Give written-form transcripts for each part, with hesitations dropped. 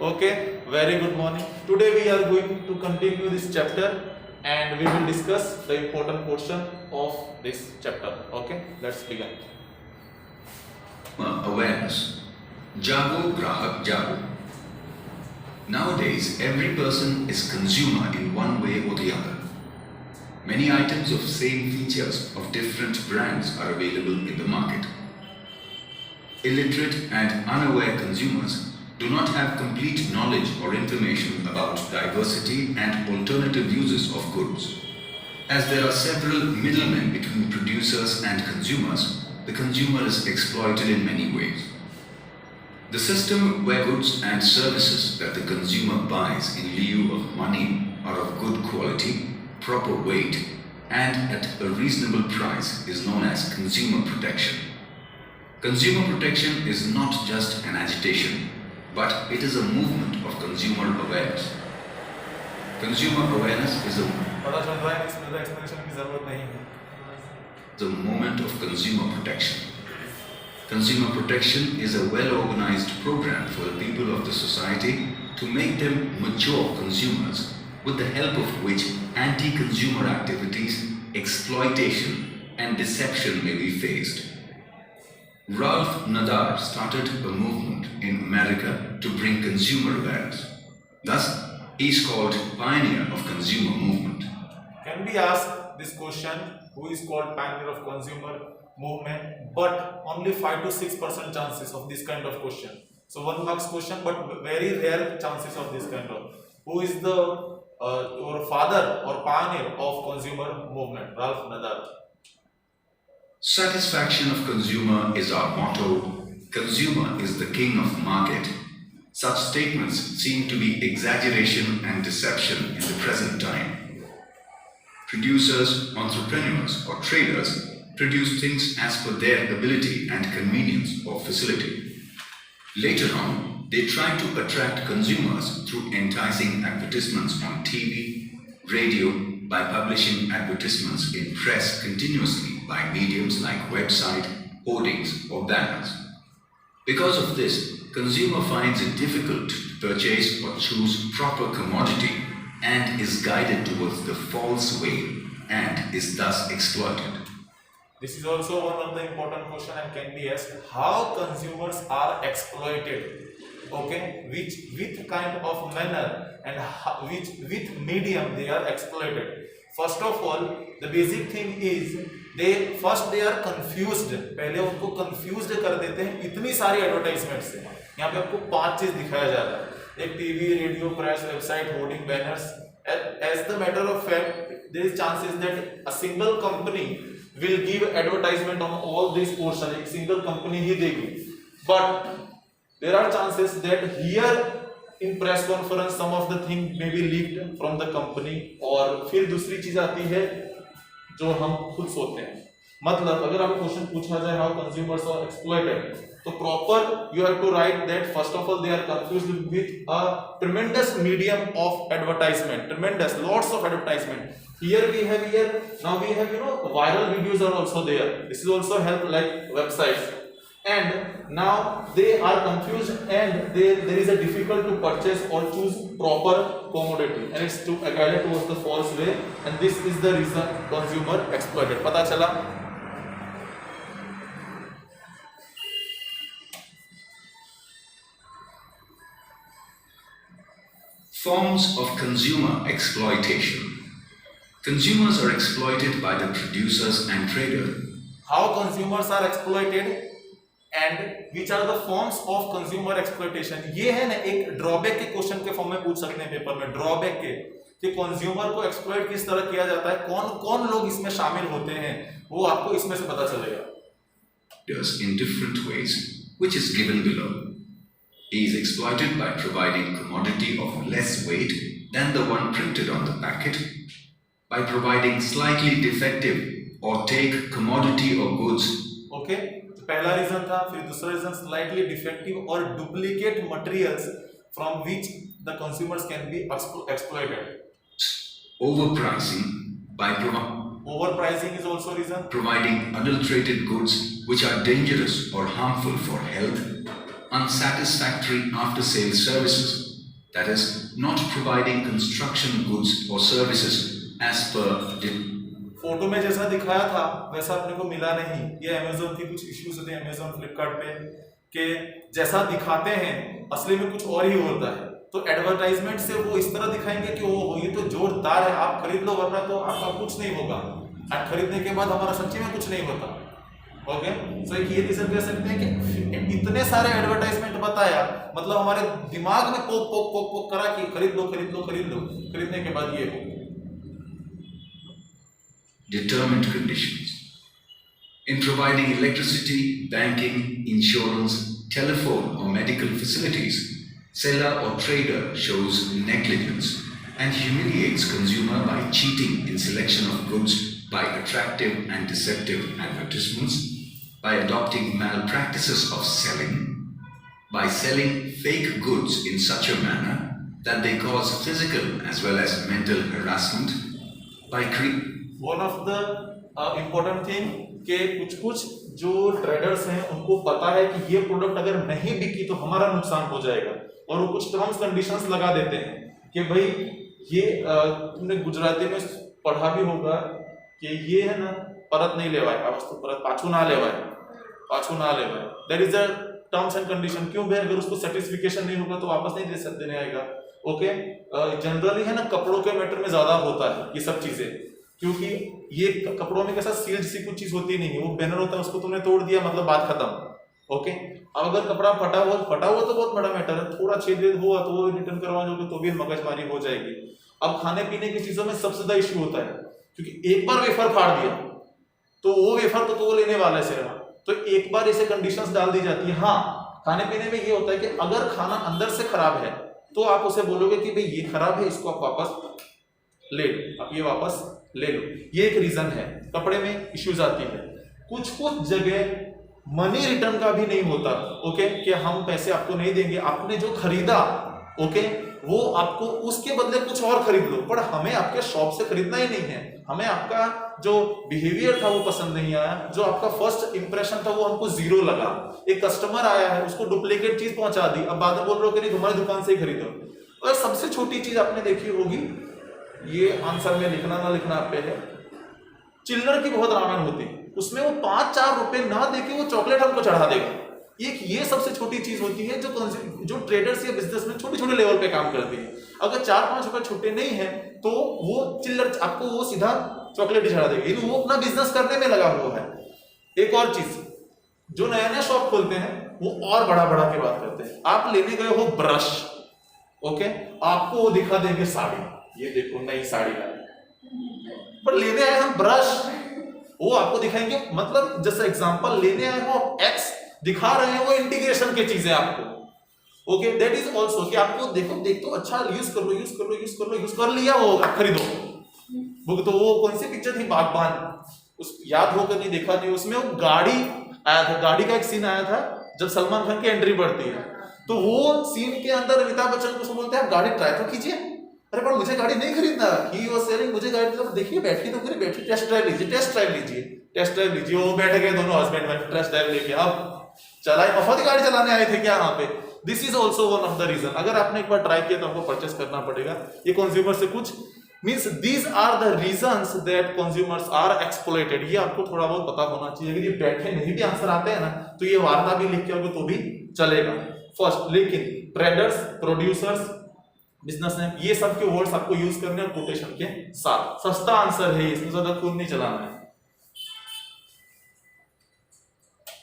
Okay, very good morning. Today we are going to continue this chapter and we will discuss the important portion of this chapter. Okay, let's begin. Awareness. Jago Grahak Jago. Nowadays, every person is consumer in one way or the other. Many items of same features of different brands are available in the market. Illiterate and unaware consumers do not have complete knowledge or information about diversity and alternative uses of goods. As there are several middlemen between producers and consumers, the consumer is exploited in many ways. The system where goods and services that the consumer buys in lieu of money are of good quality, proper weight, and at a reasonable price is known as consumer protection. Consumer protection is not just an agitation, but it is a movement of consumer awareness. Consumer awareness is the moment of consumer protection. Consumer protection is a well-organized program for the people of the society to make them mature consumers, with the help of which anti-consumer activities, exploitation, and deception may be faced. Ralph Nader started a movement in America to bring consumer awareness. Thus, he is called pioneer of consumer movement. Can we ask this question, who is called pioneer of consumer movement? But only 5 to 6% chances of this kind of question. So 1 marks question, but very rare chances of this kind of. Who is the or father or pioneer of consumer movement? Ralph Nader. Satisfaction of consumer is our motto. Consumer is the king of market. Such statements seem to be exaggeration and deception in the present time. Producers, entrepreneurs, or traders produce things as per their ability and convenience or facility. Later on, they try to attract consumers through enticing advertisements on TV, radio, by publishing advertisements in press continuously by mediums like website, hoardings, or banners. Because of this, consumer finds it difficult to purchase or choose proper commodity and is guided towards the false way and is thus exploited. This is also one of the important question and can be asked, how consumers are exploited? Okay, with kind of manner and with medium they are exploited. First of all, the basic thing is they are confused. पहले उनको confused कर देते हैं इतनी सारी advertisement से. यहाँ पे आपको 5 चीज दिखाया जा रहा है, एक TV, radio, press, website, hoarding, banners. As the matter of fact, there is chances that a single company will give advertisement on all these portions. एक single company ही देगी. But there are chances that here in press conference some of the thing may be leaked from the company. और फिर दूसरी चीज आती है जो हम खुद सोचते हैं. मतलब अगर आपको क्वेश्चन पूछा जाए how consumers are exploited, तो proper you have to write that first of all they are confused with a tremendous medium of advertisement, tremendous lots of advertisement. Here we have now we have viral videos are also there. This is also help like websites. And now they are confused and there is a difficult to purchase or choose proper commodity and it's to guided towards the false way, and this is the reason consumer exploited. पता चला? Forms of consumer exploitation. Consumers are exploited by the producers and traders. How consumers are exploited and which are the forms of consumer exploitation? ये है ना एक drawback के question के form में पूछ सकते हैं पेपर में, ड्रॉबैक के कि कंज्यूमर को एक्सप्लॉइट किस तरह किया जाता है, कौन कौन लोग इसमें शामिल होते हैं, वो आपको इसमें से पता चलेगा. In different ways, which is given below. He is exploited by providing commodity of less weight than the one printed on the packet, by providing slightly defective or take commodity or goods. Okay, पहला reason था, फिर दूसरा reason slightly defective और duplicate materials from which the consumers can be exploited. Overpricing by overpricing is also reason. Providing adulterated goods which are dangerous or harmful for health. unsatisfactory after-sales services, that is, not providing construction goods or services as per photo में जैसा दिखाया था वैसा अपने को मिला नहीं। ये अमेजोन की कुछ इश्यूज होते हैं अमेजोन फ्लिपकार्ट पे कि जैसा दिखाते हैं असली में कुछ और ही होता है। तो एडवर्टाइजमेंट से वो इस तरह दिखाएंगे कि वो ये तो जोरदार है, आप खरीद लो वरना तो आपका कुछ नहीं होगा, और खरीदने के बाद हमारा सच्ची में कुछ नहीं होता। ओके, सो एक ये रीजन कह सकते हैं कि इतने सारे एडवर्टाइजमेंट बताया, मतलब हमारे दिमाग में पोक पोक पोक पोक करा कि खरीद लो खरीद लो खरीद लो, खरीदने के बाद ये हो। determined conditions. In providing electricity, banking, insurance, telephone or medical facilities, seller or trader shows negligence and humiliates consumer by cheating in selection of goods, by attractive and deceptive advertisements, by adopting malpractices of selling, by selling fake goods in such a manner that they cause physical as well as mental harassment, by one of the important thing कि कुछ जो traders हैं उनको पता है कि ये product अगर नहीं बिकी तो हमारा नुकसान हो जाएगा, और वो कुछ टर्म्स कंडीशंस लगा देते हैं कि भाई ये तुमने गुजराती में पढ़ा भी होगा कि ये है ना परत नहीं लेवाय, आ वस्तु परत पाछू ना लेवाय, that is the terms and condition. क्यों भाई, अगर उसको सर्टिफिकेशन नहीं होगा तो वापस नहीं देने आएगा। ओके, जनरली है ना कपड़ों के मैटर में ज्यादा होता है ये सब चीजें, क्योंकि ये कपड़ों में कैसा सील्ड सी कुछ चीज होती नहीं है, वो बैनर होता है उसको तुमने तोड़ दिया मतलब बात खत्म। ओके, अब अगर कपड़ा फटा हुआ तो बहुत बड़ा मैटर है, थोड़ा छेद हुआ तो वो रिटर्न करवाओगे तो भी मगजमारी हो जाएगी। अब खाने पीने की चीजों में सबसे ज्यादा इश्यू होता है, क्योंकि एक बार वेफर फाड़ दिया तो वो वेफर तो वो लेने वाले से रहा, तो एक बार इसे कंडीशंस डाल दी जाती है। हाँ, खाने पीने में ये होता है कि अगर खाना अंदर से खराब है तो आप उसे बोलोगे कि भाई ये खराब है, इसको आप वापस ले लो, आप ये वापस ले लो, ये एक रीजन है। कपड़े में इश्यूज आती है, कुछ जगह मनी रिटर्न का भी नहीं होता। ओके, कि हम पैसे आपको नहीं देंगे, आपने जो खरीदा ओके वो आपको उसके बदले कुछ और खरीद लो, पर हमें आपके शॉप से खरीदना ही नहीं है, हमें आपका जो बिहेवियर था वो पसंद नहीं आया, जो आपका फर्स्ट इंप्रेशन था वो हमको जीरो लगा। एक कस्टमर आया है उसको डुप्लीकेट चीज पहुंचा दी, अब बाद में बोल रहे हो कि नहीं तुम्हारी दुकान से ही खरीदो। और सबसे छोटी चीज आपने देखी होगी, ये आंसर में लिखना ना लिखना आप पे है, चिल्लर की बहुत रावण होती है, उसमें वो 5-4 रुपए ना देके वो चॉकलेट हमको चढ़ा देगा। ये सबसे छोटी चीज होती है जो ट्रेडर्स या बिजनेस में छोटे छोटे लेवल पे काम करती है। अगर 4-5 रुपए छुट्टे नहीं है तो वो चिल्लर आपको वो सीधा चॉकलेट चढ़ा देगा, वो अपना बिजनेस करने में लगा हुआ है। एक और चीज, जो नया नया शॉप खोलते हैं वो और बड़ा बड़ा के बात करते हैं। आप लेने गए हो ब्रश, ओके, आपको वो दिखा देंगे साड़ी, ये देखो नई साड़ी लाई, पर लेने आए हम ब्रश, वो आपको दिखाएंगे, मतलब जैसे एग्जांपल लेने आए हो एक्स, दिखा रहे हैं वो इंटीग्रेशन की चीजें आपको। ओके, दैट इज आल्सो कि आपको देखो अच्छा यूज कर लिया, वो आप खरीदो। वो तो वो कौन सी पिक्चर थी, बागबान, उस याद होकर नहीं देखा नहीं, उसमें वो गाड़ी आया था, गाड़ी का एक सीन आया था जब सलमान खान की एंट्री बढ़ती है, तो वो सीन के अंदर अमिताभ बच्चन को बोलते हैं आप गाड़ी ट्राई तो कीजिए, अरे पर मुझे गाड़ी नहीं खरीदना, ही वाज सेलिंग, मुझे गाड़ी तो देखिए बैठिए तो पूरी बैठिए, टेस्ट ड्राइव लीजिए। वो बैठ गए दोनों हस्बैंड वाइफ टेस्ट ड्राइव लेके, अब चलाए, बहुत ही गाड़ी चलाने आए थे क्या यहाँ पे। This is also one of the reason, अगर आपने एक बार ट्राई किया तो आपको परचेस करना पड़ेगा। ये कंज्यूमर से कुछ means these are the reasons that consumers are exploited, ये आपको थोड़ा बहुत पता होना चाहिए। अगर ये बैठे नहीं भी आंसर आते हैं ना तो ये वार्ता भी लिख के आओगे तो भी चलेगा फर्स्ट, लेकिन ट्रेडर्स, प्रोड्यूसर्स, बिजनेसमैन, ये सब के वर्ड्स आपको यूज करने हैं कोटेशन के साथ। सस्ता आंसर है, इसमें ज्यादा खून नहीं चलाना है।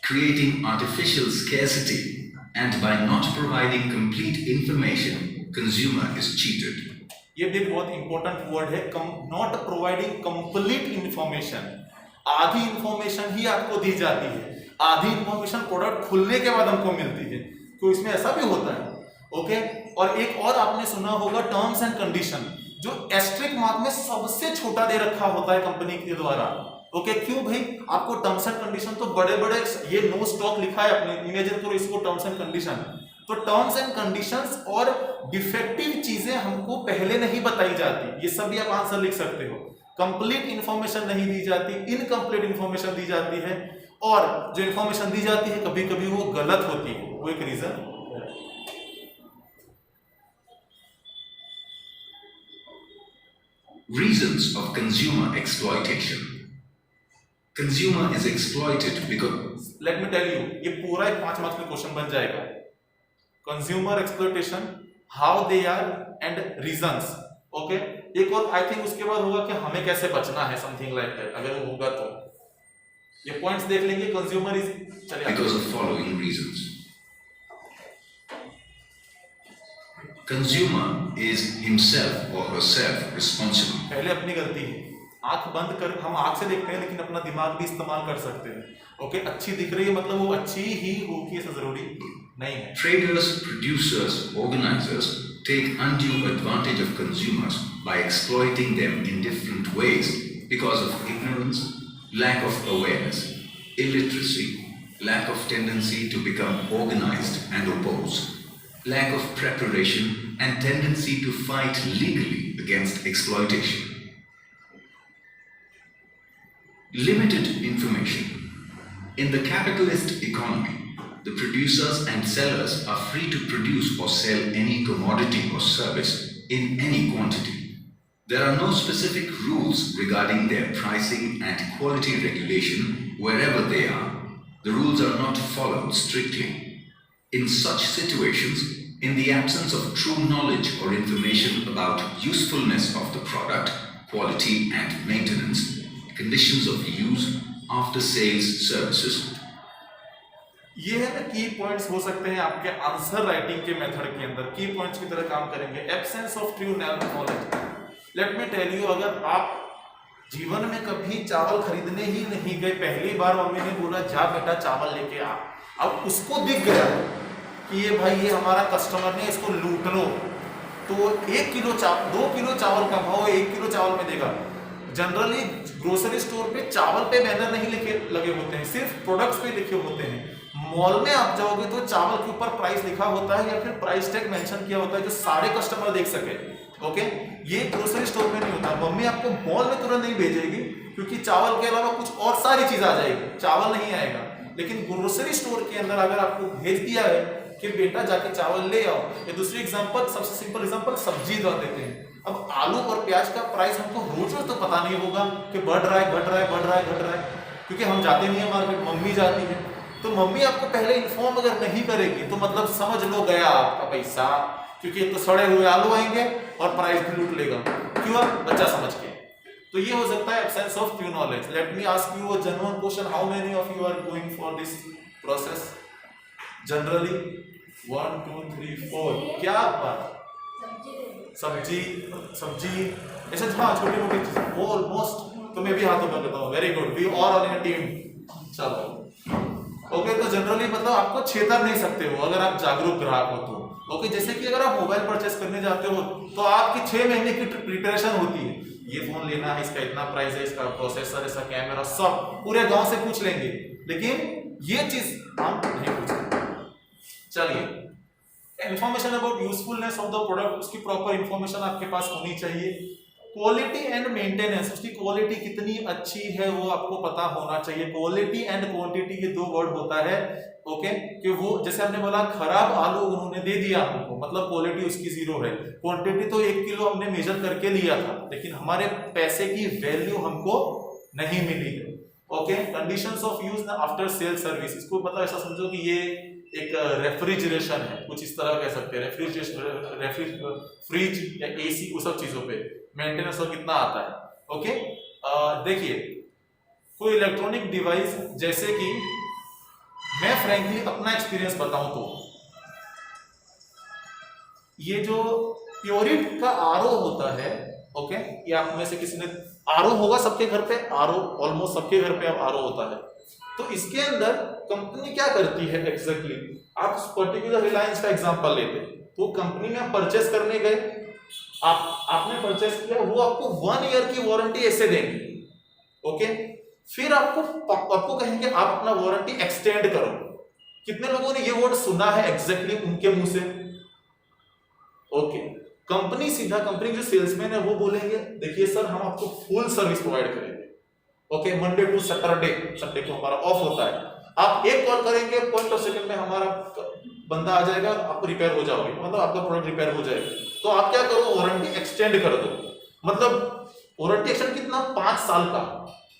Creating artificial scarcity, and by not providing complete information, consumer is cheated. ये भी बहुत इंपॉर्टेंट वर्ड है, नॉट प्रोवाइडिंग कंप्लीट इंफॉर्मेशन। आधी इंफॉर्मेशन ही आपको दी जाती है, आधी इंफॉर्मेशन प्रोडक्ट खुलने के बाद हमको मिलती है, तो इसमें ऐसा भी होता है। ओके, और एक और आपने सुना होगा टर्म्स एंड कंडीशन, जो एस्ट्रिक मार्क में सबसे छोटा दे रखा होता है कंपनी के द्वारा। ओके, क्यों भाई, आपको टर्म्स एंड कंडीशन तो बड़े बड़े, ये नो स्टॉक लिखा है, अपने इमेजिन करो इसको टर्म्स एंड कंडीशन, तो टर्म्स एंड कंडीशंस और डिफेक्टिव चीजें हमको पहले नहीं बताई जाती। ये सब भी आप आंसर लिख सकते हो। कंप्लीट इंफॉर्मेशन नहीं दी जाती, इनकम्प्लीट इंफॉर्मेशन दी जाती है, और जो इंफॉर्मेशन दी जाती है कभी कभी वो गलत होती है। वो एक रीजन है। Reasons of consumer exploitation. Consumer is exploited because let me tell you, ये पूरा एक 5 मार्क्स का क्वेश्चन बन जाएगा। Consumer exploitation, how they are and reasons. Okay, एक और आई थिंक उसके बाद होगा कि हमें कैसे बचना है, समथिंग लाइक दैट। अगर वो होगा तो ये पॉइंट्स देख लेंगे। कंज्यूमर इज, चलिए because of following reasons. Consumer is himself or herself responsible. पहले अपनी गलती है, आंख बंद कर, हम आंख से देखते हैं लेकिन अपना दिमाग भी इस्तेमाल कर सकते हैं। ओके, अच्छी दिख रही है मतलब वो अच्छी ही होगी, ऐसा जरूरी नहीं है। Traders, producers, organizers take undue advantage of consumers by exploiting them in different ways because of ignorance, lack of awareness, illiteracy, lack of tendency to become organized and oppose, lack of preparation and tendency to fight legally against exploitation. Limited information. In the capitalist economy, the producers and sellers are free to produce or sell any commodity or service in any quantity. There are no specific rules regarding their pricing and quality regulation wherever they are. The rules are not followed strictly. In such situations, in the absence of true knowledge or information about usefulness of the product, quality and maintenance, conditions of use, after sales services. ये है ना की points हो सकते हैं आपके answer writing के method के अंदर, की पॉइंट्स की तरह काम करेंगे। Absence of true knowledge. Let me tell you, अगर आप जीवन में कभी चावल खरीदने ही नहीं गए, पहली बार मम्मी ने बोला जा बेटा चावल लेके आ, अब उसको दिख गया कि ये भाई ये हमारा कस्टमर ने, इसको लूट लो, तो 1 किलो चावल 2 किलो चावल का भाव 1 किलो चावल में देगा। जनरली ग्रोसरी स्टोर पे चावल पे बैनर नहीं लिखे लगे होते हैं, सिर्फ प्रोडक्ट्स पे लिखे होते हैं। मॉल में आप जाओगे तो चावल के ऊपर प्राइस लिखा होता है या फिर प्राइस टैग मेंशन किया होता है जो सारे कस्टमर देख सके। ओके, ये ग्रोसरी स्टोर में नहीं होता। मम्मी आपको मॉल में तुरंत नहीं भेजेगी क्योंकि चावल के अलावा कुछ और सारी चीज आ जाएगी, चावल नहीं आएगा। लेकिन ग्रोसरी स्टोर के अंदर अगर आपको भेज दिया है कि बेटा जाके चावल ले आओ, या दूसरी एग्जांपल, सबसे सिंपल एग्जांपल, सब्जी दे देते हैं। अब आलू और प्याज का प्राइस हमको रोज रोज तो पता नहीं होगा कि बढ़ रहा है, घट रहा है, बढ़ रहा है, घट रहा है, क्योंकि हम जाते नहीं है मार्केट, मम्मी जाती है। तो मम्मी आपको पहले इन्फॉर्म अगर नहीं करेगी तो मतलब समझ लो गया आपका पैसा, क्योंकि तो सड़े हुए आलू आएंगे और प्राइस भी लूट लेगा। क्यों? बच्चा समझ के। तो ये हो सकता है absence of true knowledge. Let me ask you a genuine question, how many of you are going for this process generally? 1 2 3 4। क्या बात? सब्जी ऐसे, हाँ, छोटी मोटी चीज ऑलमोस्ट। तो मैं भी हाथों में करता हूँ। Very good, we all in a team. चलो ओके, तो जनरली मतलब आपको छेतर नहीं सकते हो अगर आप जागरूक ग्राहक हो तो। ओके, जैसे कि अगर आप मोबाइल परचेस करने जाते हो तो आपकी 6 महीने की प्रिपरेशन होती है। ये फोन लेना है, इसका इतना प्राइस है, इसका प्रोसेसर, इसका कैमरा, सब पूरे गांव से पूछ लेंगे, लेकिन ये चीज हम नहीं पूछते। चलिए, information about usefulness of the product, उसकी प्रॉपर इंफॉर्मेशन आपके पास होनी चाहिए। क्वालिटी एंड मेंटेनेंस, उसकी क्वालिटी कितनी अच्छी है वो आपको पता होना चाहिए। क्वालिटी एंड क्वांटिटी, ये 2 वर्ड होता है। ओके, कि वो जैसे आपने बोला खराब आलू उन्होंने दे दिया हमको, मतलब क्वालिटी उसकी 0 है। क्वांटिटी तो 1 किलो हमने मेजर करके लिया था, लेकिन हमारे पैसे की वैल्यू हमको नहीं मिली है। Okay, conditions of use after sale service, इसको मतलब ऐसा समझो कि ये एक रेफ्रिजरेशन है, कुछ इस तरह कह सकते हैं। फ्रिज या एसी, उस सब चीजों पे मेंटेनेंस और कितना आता है। ओके, देखिए कोई इलेक्ट्रॉनिक डिवाइस, जैसे कि मैं फ्रैंकली अपना एक्सपीरियंस बताऊं तो ये जो प्योरिट का आरओ होता है, ओके, ये आप में से किसी ने आरओ होगा, सबके घर पे आरओ, ऑलमोस्ट सबके घर पे अब आरओ होता है। तो इसके अंदर कंपनी क्या करती है एग्जैक्टली, आप पर्टिकुलर रिलायंस का एग्जांपल लेते हैं, तो कंपनी में आप परचेस करने गए, आपने परचेस किया, वो आपको 1 ईयर की वारंटी ऐसे देंगे। ओके, फिर आपको कहेंगे आप अपना वारंटी एक्सटेंड करो। कितने लोगों ने ये वर्ड सुना है एग्जैक्टली उनके मुंह से? ओके, कंपनी जो सेल्समैन है वो बोलेंगे देखिए सर, हम आपको फुल सर्विस प्रोवाइड करेंगे। Okay, Monday to Saturday, Sunday को हमारा ऑफ होता है, आप एक कॉल करेंगे 0.2 सेकंड में हमारा बंदा आ जाएगा, आप रिपेयर हो जाओगे, मतलब आपका प्रोडक्ट रिपेयर हो जाएगा। तो आप क्या करो, वारंटी एक्सटेंड कर दो। मतलब वारंटी एक्सटेंड कितना, 5 साल का,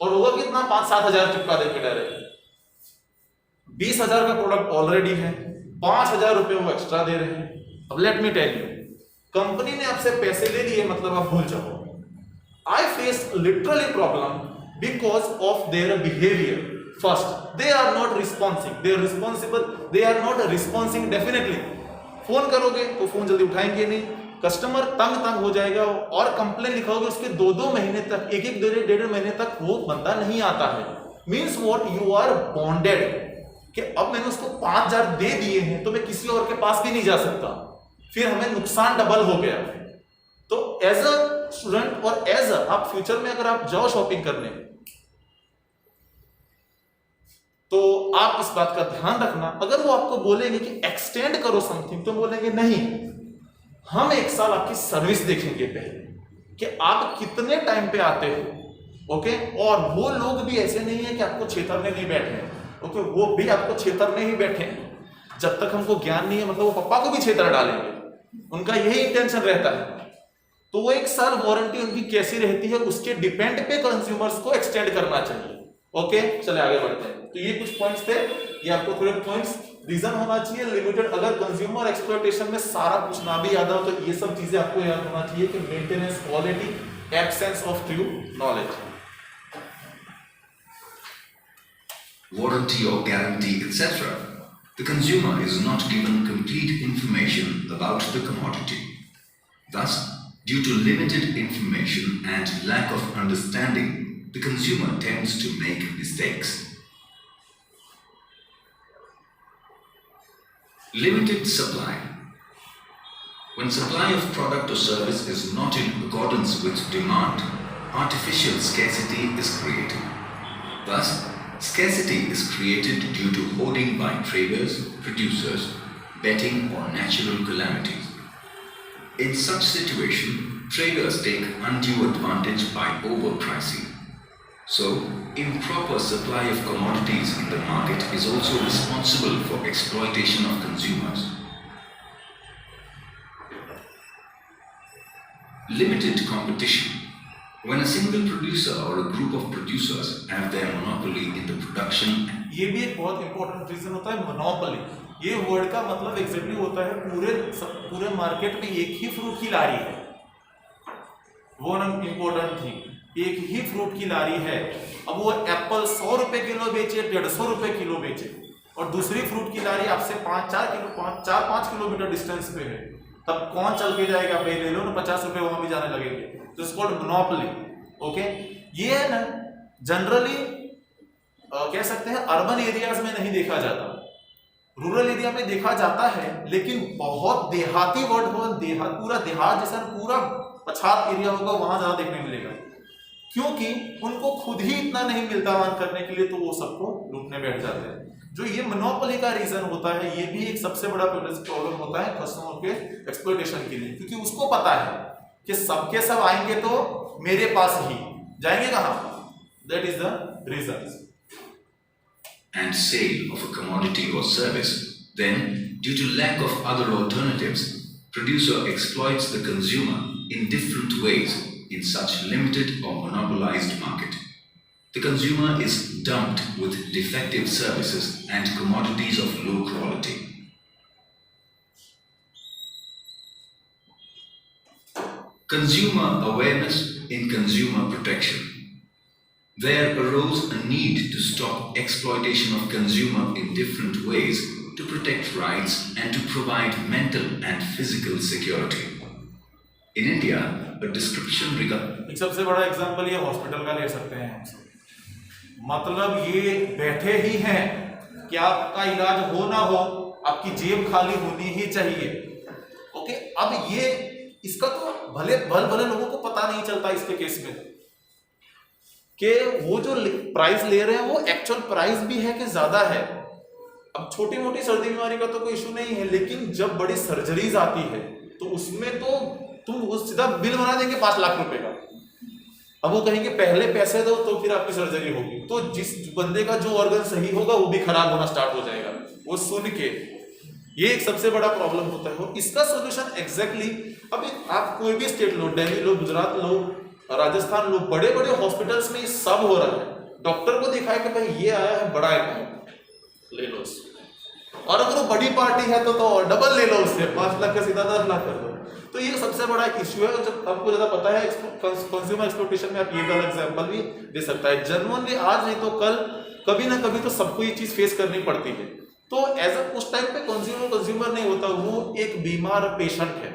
और होगा कितना, 5-7 हजार चिपका देंगे डायरेक्ट। 20,000 का प्रोडक्ट ऑलरेडी है, 5,000 रुपए वो एक्स्ट्रा दे रहे हैं। अब let me tell you, company ने आपसे पैसे ले लिए, मतलब आप भूल जाओ। I face literally problem because of their behavior. First, they are not responding. They are responsible. They are not responding definitely. Phone करोगे तो फोन जल्दी उठाएंगे नहीं, कस्टमर तंग हो जाएगा, और कंप्लेन लिखोगे उसके 2-2 महीने तक, 1-1 डेढ़ महीने तक वो बंदा नहीं आता है। Means what, you are bonded कि अब मैंने उसको 5,000 दे दिए हैं तो मैं किसी और के पास भी नहीं जा सकता, फिर हमें नुकसान डबल हो गया। तो एज अ स्टूडेंट और एज आप फ्यूचर में अगर आप जाओ शॉपिंग करने, तो आप इस बात का ध्यान रखना, अगर वो आपको बोलेंगे कि एक्सटेंड करो समथिंग, तो बोलेंगे नहीं, हम 1 साल आपकी सर्विस देखेंगे पहले कि आप कितने टाइम पे आते हो। ओके, और वो लोग भी ऐसे नहीं है कि आपको छेतरने नहीं बैठे हैं। ओके, वो भी आपको छेतरने ही बैठे हैं। जब तक हमको ज्ञान नहीं है, मतलब वो पापा को भी छेतर डालेंगे, उनका यही इंटेंशन रहता है। तो वो 1 साल वारंटी उनकी कैसी रहती है, उसके डिपेंड पे कंज्यूमर्स को एक्सटेंड करना चाहिए। ओके, चले आगे बढ़ते हैं। तो ये कुछ पॉइंट्स थे, ये आपको थोड़े पॉइंट्स रीजन होना चाहिए लिमिटेड। अगर कंज्यूमर एक्सप्लॉयटेशन में सारा कुछ ना भी याद हो तो ये सब चीजें आपको याद होना चाहिए कि maintenance, quality, absence of true knowledge. Warranty or guarantee, etc. The consumer is not given complete information about the commodity. Thus, due to limited information and lack of understanding, the consumer tends to make mistakes. Limited supply. When supply of product or service is not in accordance with demand, artificial scarcity is created. Thus, scarcity is created due to hoarding by traders, producers, betting or natural calamities. In such situation, traders take undue advantage by overpricing. So, improper supply of commodities in the market is also responsible for exploitation of consumers. Limited competition. When a single producer or a group of producers have their monopoly in the production, ये भी एक बहुत important reason होता है, monopoly. ये word का मतलब exactly होता है पूरे मार्केट में एक ही फ्रूट की लारी है। वो इंपॉर्टेंट थी, एक ही फ्रूट की लारी है। अब वो एप्पल 100 रुपए किलो बेचे, 150 रुपए किलो बेचे, और दूसरी फ्रूट की लारी आपसे 4-5 किलोमीटर डिस्टेंस पे है, तब कौन चल के जाएगा, भाई ले लो ना, 50 रुपए वहां भी जाने लगेंगे। तो इसको मोनोपोली। ओके, ये है ना, जनरली कह सकते हैं अर्बन एरियाज में नहीं देखा जाता, रूरल एरिया में देखा जाता है, लेकिन बहुत देहाती वर्ड हो, पूरा देहात जैसा पूरा पछात एरिया होगा, वहां ज्यादा देखने मिलेगा, क्योंकि उनको खुद ही इतना नहीं मिलता अर्न करने के लिए, तो वो सबको लूटने बैठ जाते हैं। जो ये मोनोपोली का रीजन होता है, ये भी एक सबसे बड़ा प्रॉब्लम होता है कस्टमर के एक्सप्लॉयटेशन के लिए, क्योंकि उसको पता है कि सबके सब आएंगे तो मेरे पास ही जाएंगे, कहां? That is the reason. and sale of a commodity or service, then due to lack of other alternatives, producer exploits the consumer in different ways in such limited or monopolized market. The consumer is dumped with defective services and commodities of low quality. Consumer awareness in consumer protection. There arose a need to stop exploitation of consumer in different ways to protect rights and to provide mental and physical security. In India, a description regarding एक सबसे बड़ा example ये hospital का ले सकते हैं। मतलब ये बैठे ही हैं कि आपका इलाज हो ना हो, आपकी जेब खाली होनी ही चाहिए। ओके, अब ये इसका तो भले लोगों को पता नहीं चलता इसके केस में कि वो जो प्राइस ले रहे हैं वो एक्चुअल प्राइस भी है कि ज्यादा है। अब छोटी मोटी सर्दी बीमारी का तो कोई इशू नहीं है, लेकिन जब बड़ी सर्जरीज आती है तो उसमें तो तुम वो सीधा बिल बना देंगे 5 लाख रुपए का। अब वो कहेंगे पहले पैसे दो तो फिर आपकी सर्जरी होगी, तो जिस बंदे का जो ऑर्गन सही होगा वो भी खराब होना स्टार्ट हो जाएगा वो सुन के। ये एक सबसे बड़ा प्रॉब्लम होता है। और इसका सॉल्यूशन एग्जैक्टली अभी आप कोई भी स्टेट लो, दिल्ली लो, गुजरात लो, राजस्थान लो, बड़े बड़े हॉस्पिटल्स में ये सब हो रहा है। डॉक्टर को दिखाए कि भाई ये आया है बड़ा अकाउंट, ले लो उससे। और अगर वो बड़ी पार्टी है तो डबल ले लो उससे, 5 लाख का सीधा 10 लाख कर दो। तो ये सबसे बड़ा इश्यू है। जब आपको ज्यादा पता है कंज्यूमर एक्सप्लॉयटेशन में, आप ये वाला एग्जांपल भी दे सकता है। जेन्युइनली आज नहीं तो कल, कभी ना कभी तो सबको ये चीज फेस करनी पड़ती है। तो एज उस टाइम पे कंज्यूमर नहीं होता, वो एक बीमार पेशेंट है।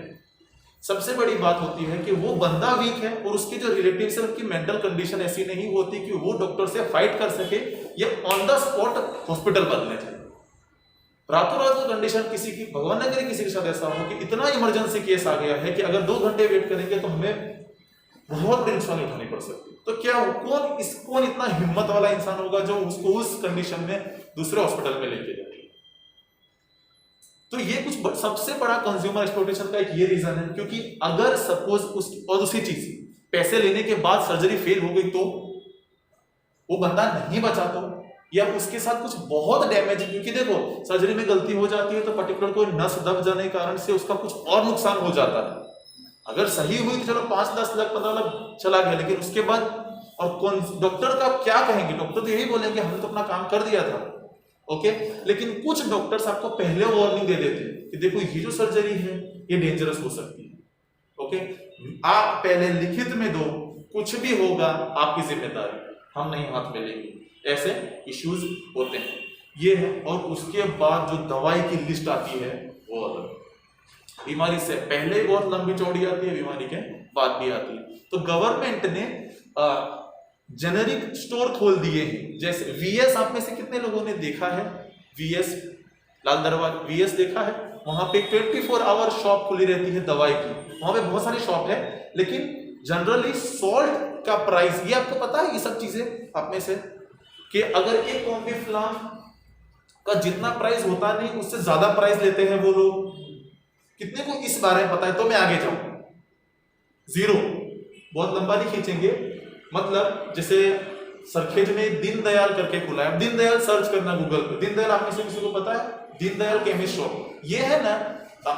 सबसे बड़ी बात होती है कि वो बंदा वीक है और उसके जो रिलेटिव्स है उनकी मेंटल कंडीशन ऐसी नहीं होती कि वो डॉक्टर से फाइट कर सके या ऑन द स्पॉट हॉस्पिटल बदले जाए। रातों रात को कंडीशन किसी की, भगवान न करे किसी के साथ ऐसा हो कि इतना इमरजेंसी केस आ गया है कि अगर 2 घंटे वेट करेंगे तो हमें बहुत बड़ी नुकसान उठानी पड़ सकती है। तो क्या कौन इतना हिम्मत वाला इंसान होगा जो उसको उस कंडीशन में दूसरे हॉस्पिटल में लेके जाए। तो ये कुछ सबसे बड़ा कंज्यूमर एक्सप्लॉयटेशन का एक ये रीजन है। क्योंकि अगर सपोज और दूसरी चीज, पैसे लेने के बाद सर्जरी फेल हो गई तो वो बंदा नहीं बचा तो, या उसके साथ कुछ बहुत डैमेज, क्योंकि देखो सर्जरी में गलती हो जाती है तो पर्टिकुलर कोई नस दब जाने के कारण से उसका कुछ और नुकसान हो जाता है। अगर सही हुई तो चलो 5, 10 लाख, 15 लाख चला गया, लेकिन उसके बाद और कौन डॉक्टर का क्या कहेंगे? डॉक्टर तो यही बोलेंगे हमने तो अपना काम कर दिया था, ओके। लेकिन कुछ डॉक्टर्स आपको पहले वार्निंग दे देते हैं कि देखो ये जो सर्जरी है ये डेंजरस हो सकती है, ओके। आप पहले लिखित में दो, कुछ भी होगा आपकी जिम्मेदारी, हम नहीं हाथ में लेंगे। ऐसे इश्यूज होते हैं, ये है। और उसके बाद जो दवाई की लिस्ट आती है वो अलग, बीमारी से पहले बहुत लंबी चौड़ी आती है, बीमारी के बाद भी आती है। तो गवर्नमेंट ने जेनेरिक स्टोर खोल दिए हैं। जैसे वीएस, आप में से कितने लोगों ने देखा है वीएस, लाल दरवाजा वीएस देखा है? वहां पे 24 आवर शॉप खुली रहती है दवाई की, वहां पे बहुत सारी शॉप है। लेकिन जनरली सॉल्ट का प्राइस, ये आपको पता है ये सब चीजें आप में से, कि अगर एक कॉम्बिफ्लाम का जितना प्राइस होता नहीं उससे ज्यादा प्राइस लेते हैं वो लोग। कितने को इस बारे में पता है? तो मैं आगे जाऊं, 0, बहुत लंबा नहीं खींचेंगे। मतलब जैसे सरखेज में दीनदयाल करके खुला है, दीनदयाल सर्च करना गूगल पे, दीनदयाल आप में से किसी को पता है? दीनदयाल केमिस्ट शॉप, ये है ना,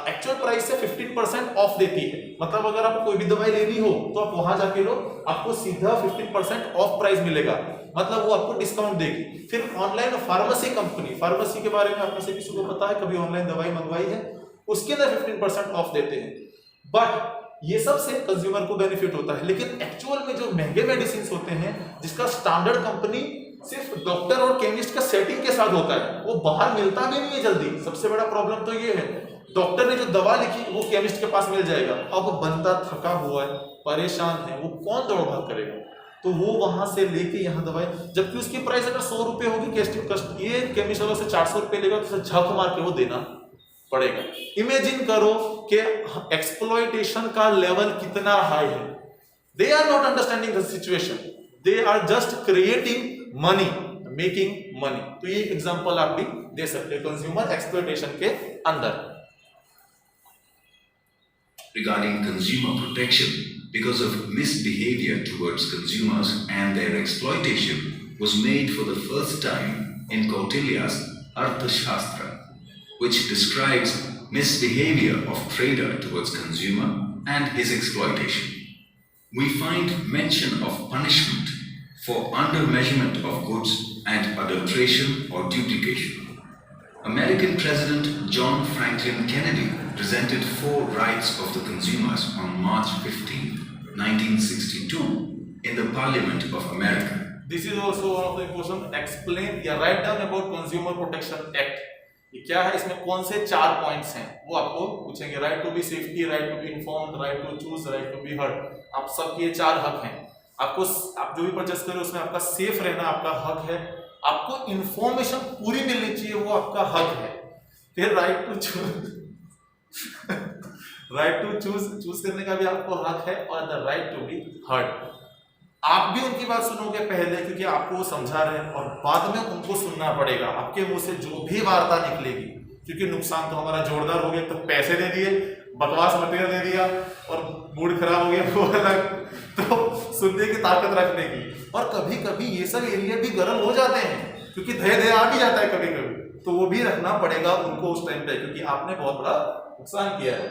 एक्चुअल प्राइस से 15% ऑफ देती है। मतलब अगर आपको कोई भी दवाई लेनी हो तो आप वहां जाके लो, आपको सीधा 15% ऑफ प्राइस मिलेगा, मतलब वो आपको डिस्काउंट देगी। फिर ऑनलाइन फार्मेसी कंपनी, फार्मेसी के बारे में आप में से किसी को पता है, कभी ऑनलाइन दवाई मंगवाई है? उसके अंदर 15% ऑफ देते हैं। बट ये सब से कंज्यूमर को बेनिफिट होता है। लेकिन एक्चुअल में जो महंगे मेडिसिन होते हैं, जिसका स्टैंडर्ड कंपनी सिर्फ डॉक्टर और केमिस्ट का सेटिंग के साथ होता है, वो बाहर मिलता भी नहीं है जल्दी। सबसे बड़ा प्रॉब्लम तो ये है, डॉक्टर ने जो दवा लिखी वो केमिस्ट के पास मिल जाएगा। अब बंदा थका हुआ है, परेशान है, वो कौन दौड़ भाग करेगा? तो वो वहां से लेके यहाँ दवाई, जबकि उसकी प्राइस अगर 100 रुपए होगी, ये केमिस्ट वालों से 400 रुपए लेगा, तो झक मार के वो देना पड़ेगा। इमेजिन करो कि एक्सप्लॉयटेशन का लेवल कितना हाई है। They are not understanding the situation, they are just creating money, making money. तो ये एग्जांपल आप भी दे सकते हैं कंज्यूमर एक्सप्लॉयटेशन के अंदर। Regarding consumer protection, because of misbehavior towards consumers and their exploitation, was made for the first time in Kautilya's Arthashastra, which describes misbehavior of trader towards consumer and his exploitation. We find mention of punishment for undermeasurement of goods and adulteration or duplication. American President John Franklin Kennedy presented 4 rights of the consumers on March 15, 1962 in the Parliament of America. This is also one of the important explain या write down about Consumer Protection Act. ये क्या है, इसमें कौन से 4 points हैं वो आपको पूछेंगे। Right to be safety, right to be informed, right to choose, right to be heard. आप सबके ये 4 हक हैं। आपको, आप जो भी परचेस करें उसमें आपका सेफ रहना आपका हक है, आपको इंफॉर्मेशन पूरी मिलनी चाहिए वो आपका हक है। फिर right to choose, right to choose करने का भी आपको हक है, और the right to be heard. आप भी उनकी बात सुनोगे पहले, क्योंकि आपको वो समझा रहे हैं, और बाद में उनको सुनना पड़ेगा। आपके मुंह से जो भी वार्ता निकलेगी, क्योंकि नुकसान तो हमारा जोरदार हो गया, तो पैसे दे दिए, बकवास मटेरियल दे दिया और मूड खराब हो गया वो अलग। तो सुनने की ताकत रखने की। और कभी कभी ये सब एरिया भी गर्म हो जाते हैं, क्योंकि धय धय आ भी जाता है कभी कभी, तो वो भी रखना पड़ेगा उनको उस टाइम पे, क्योंकि आपने बहुत बड़ा नुकसान किया है।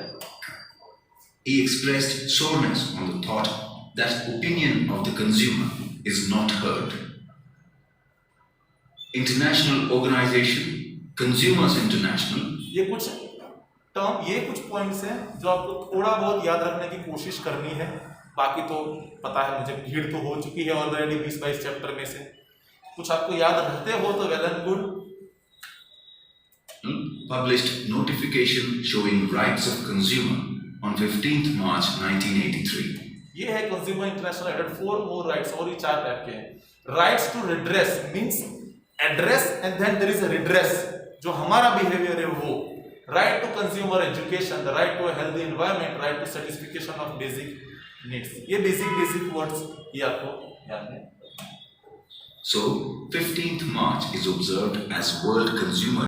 He expressed soreness on the thought that opinion of the consumer is not heard. International organization, Consumers International, ये कुछ टर्म, ये कुछ पॉइंट्स हैं जो आपको थोड़ा बहुत याद रखने की कोशिश करनी है। बाकी तो पता है मुझे, भीड़ तो हो चुकी है ऑलरेडी 20-22 चैप्टर में से, कुछ आपको याद रहते हो तो well and good. published notification showing rights of consumer on 15th March 1983. ये है consumer international added 4 more rights, और ये 4 टाइप के हैं। Rights to redress means address and then there is a redress, जो हमारा बिहेवियर है वो। Right to consumer education, the right to a healthy environment, right to satisfaction of basic needs. ये basic words ये आपको याद है। So, 15th March is observed as World Consumer